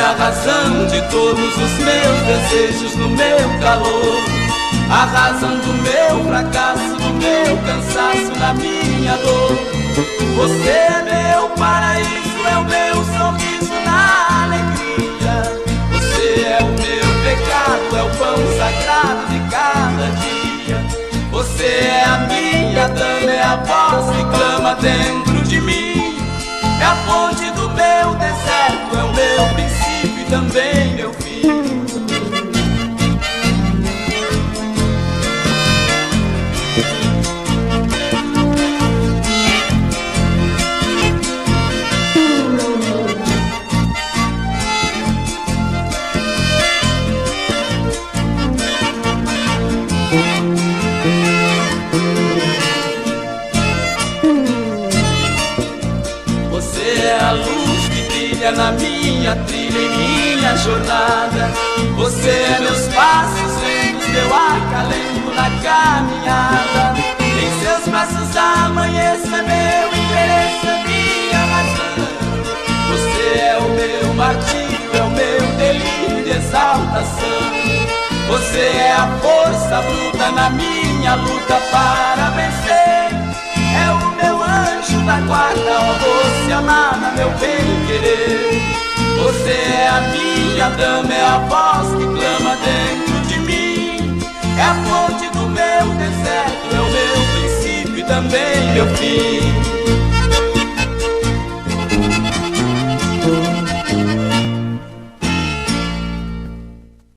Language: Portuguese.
a razão de todos os meus desejos no meu calor, a razão do meu fracasso, do meu cansaço, da minha dor. Você é meu paraíso, é o meu sorriso na alegria. Você é o meu pecado, é o pão sagrado de cada dia. Você é a minha dama, é a voz que clama dentro de mim. É a fonte do meu deserto, é o meu princípio e também meu fim. Na minha trilha, em minha jornada, você é meus passos lentos, meu acalento na caminhada. Em seus braços amanheça, meu endereço, é minha razão. Você é o meu martírio, é o meu delírio de exaltação. Você é a força bruta na minha luta para vencer. É o meu anjo da guarda, ó doce amada, meu bem-querer. Você é a minha dama, é a voz que clama dentro de mim. É a fonte do meu deserto, é o meu princípio e também meu fim.